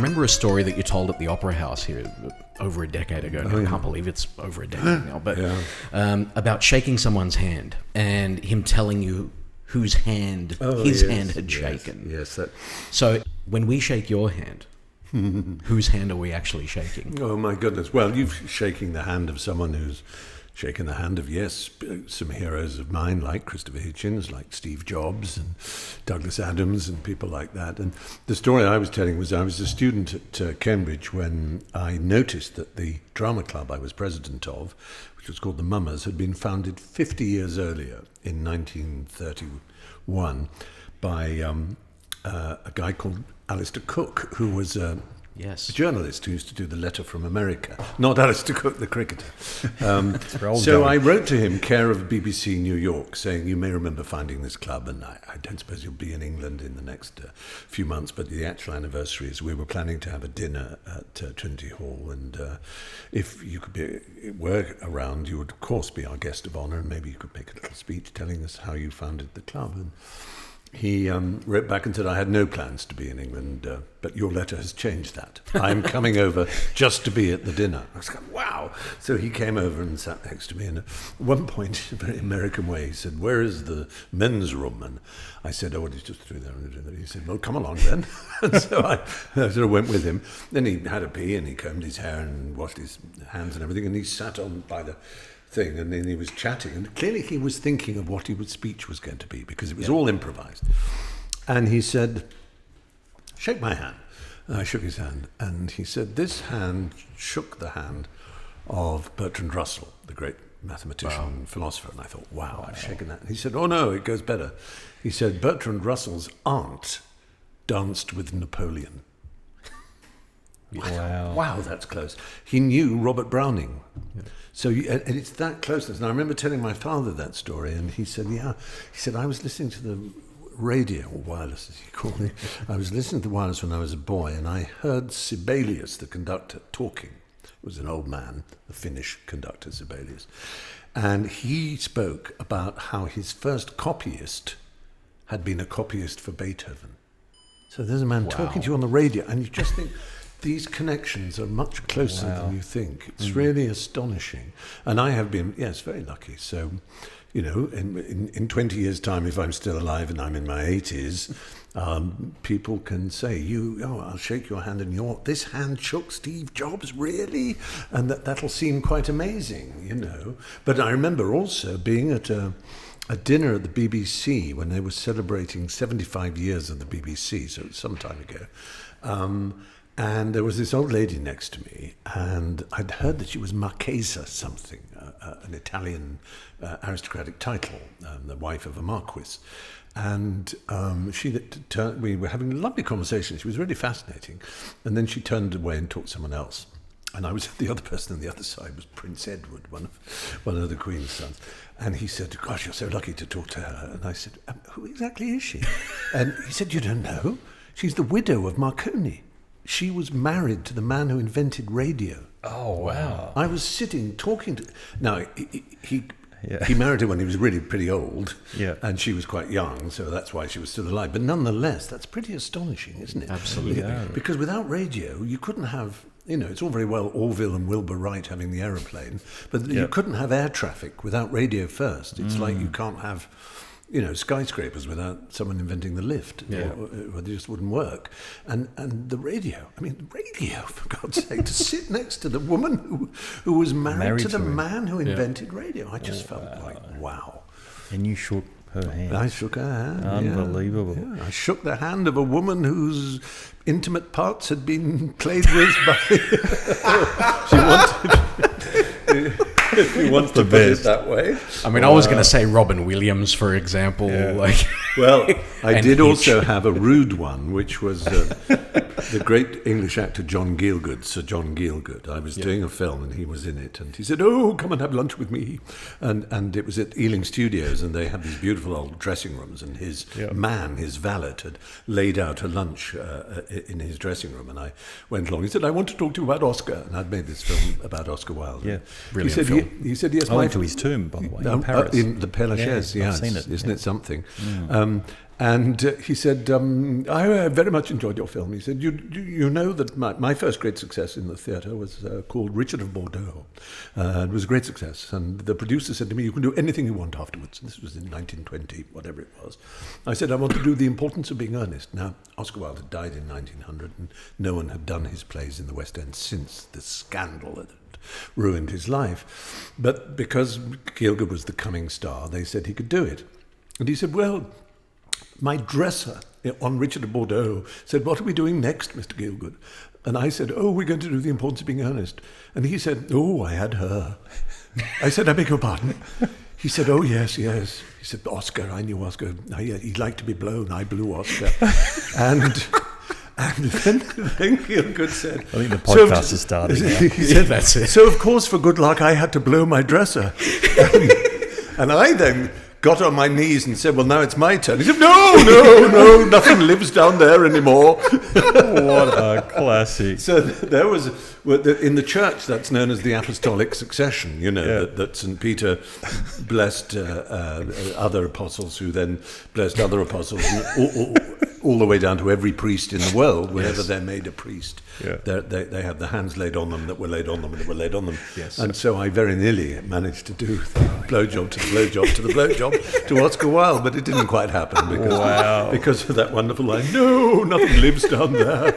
remember a story that you told at the Opera House here over a decade ago. Now, I can't believe it's over a decade now, but about shaking someone's hand and him telling you whose hand his hand had shaken. Yes. So when we shake your hand, whose hand are we actually shaking? Oh my goodness! Well, you're shaking the hand of someone who's shaken the hand of, some heroes of mine like Christopher Hitchens, like Steve Jobs and Douglas Adams and people like that. And the story I was telling was I was a student at Cambridge when I noticed that the drama club I was president of, which was called the Mummers, had been founded 50 years earlier in 1931 by a guy called Alistair Cook, who was a journalist who used to do The Letter from America, not Alistair Cook, the cricketer. So I wrote to him, care of BBC New York, saying, you may remember finding this club, and I don't suppose you'll be in England in the next few months, but the actual anniversary is we were planning to have a dinner at Trinity Hall, and if you were around, you would of course be our guest of honour, and maybe you could make a little speech telling us how you founded the club. And he wrote back and said, I had no plans to be in England, but your letter has changed that. I'm coming over just to be at the dinner. I was like, wow. So he came over and sat next to me, and at one point, in a very American way, he said, where is the men's room? And I said, oh, well, he's just through there. And he said, well, come along then. And so I sort of went with him. Then he had a pee, and he combed his hair and washed his hands and everything, and he sat on by the thing, and then he was chatting, and clearly he was thinking of what his speech was going to be, because it was all improvised. And he said, shake my hand. And I shook his hand, and he said, this hand shook the hand of Bertrand Russell, the great mathematician and philosopher. And I thought, wow, I've shaken that. And he said, oh no, it goes better. He said, Bertrand Russell's aunt danced with Napoleon. Wow, that's close. He knew Robert Browning. Yeah. So and it's that closeness. And I remember telling my father that story, and he said, I was listening to the radio, or wireless as he called it. I was listening to the wireless when I was a boy, and I heard Sibelius, the conductor, talking. It was an old man, the Finnish conductor, Sibelius. And he spoke about how his first copyist had been a copyist for Beethoven. So there's a man talking to you on the radio, and you just think, these connections are much closer than you think. It's really astonishing. And I have been, very lucky. So, in 20 years' time, if I'm still alive and I'm in my 80s, people can say, I'll shake your hand, and this hand shook Steve Jobs, really? And that'll seem quite amazing, But I remember also being at a dinner at the BBC when they were celebrating 75 years of the BBC, so it was some time ago. And there was this old lady next to me, and I'd heard that she was Marchesa something, an Italian aristocratic title, the wife of a marquis. And we were having a lovely conversation. She was really fascinating. And then she turned away and talked to someone else. And I was the other person on the other side was Prince Edward, one of the Queen's sons. And he said, gosh, you're so lucky to talk to her. And I said, who exactly is she? And he said, you don't know? She's the widow of Marconi. She was married to the man who invented radio. Oh, wow. I was sitting talking to... Now, he married her when he was really pretty old, and she was quite young, so that's why she was still alive. But nonetheless, that's pretty astonishing, isn't it? Absolutely. Yeah. Because without radio, you couldn't have... it's all very well Orville and Wilbur Wright having the aeroplane, but you couldn't have air traffic without radio first. It's like you can't have... skyscrapers without someone inventing the lift. Or they just wouldn't work. And the radio, for God's sake, to sit next to the woman who was married to the man who invented radio. I just felt like, wow. And you shook her hand. I shook her hand. Unbelievable. Yeah. I shook the hand of a woman whose intimate parts had been played with by... She wanted... If you want to put it that way. I was going to say Robin Williams, for example. Yeah. Well, I did also have a rude one, which was the great English actor John Gielgud, Sir John Gielgud. I was doing a film and he was in it, and he said, "Oh, come and have lunch with me." And it was at Ealing Studios, and they had these beautiful old dressing rooms, and his man, his valet, had laid out a lunch in his dressing room, and I went along. He said, "I want to talk to you about Oscar," and I'd made this film about Oscar Wilde. Yeah, brilliant film. He said, "Yes, I went to his tomb, by the way, in Paris. In the Père Lachaise, I've seen it. Isn't it something? And he said, I very much enjoyed your film. He said, you know that my first great success in the theatre was called Richard of Bordeaux. It was a great success. And the producer said to me, you can do anything you want afterwards. This was in 1920, whatever it was. I said, I want to do The Importance of Being Earnest. Now, Oscar Wilde had died in 1900, and no one had done his plays in the West End since the scandal that had ruined his life. But because Gielgud was the coming star, they said he could do it. And he said, well, my dresser on Richard of Bordeaux said, what are we doing next, Mr. Gielgud? And I said, we're going to do The Importance of Being Earnest. And he said, I had her. I said, I beg your pardon? He said, yes. He said, Oscar, I knew Oscar. He liked to be blown. I blew Oscar. And then Gielgud said... I think the podcast is starting now. He said, that's it. So, of course, for good luck, I had to blow my dresser. And I then got on my knees and said, well, now it's my turn. He said, no, nothing lives down there anymore. What a classic. So there was, in the church, that's known as the apostolic succession, that St. Peter blessed other apostles who then blessed other apostles, and all the way down to every priest in the world, whenever they're made a priest. Yeah. They have the hands laid on them that were laid on them and that were laid on them. Yes. And so I very nearly managed to do the blowjob to the blowjob to the blowjob to Oscar Wilde, but it didn't quite happen because of that wonderful line, no, nothing lives down there.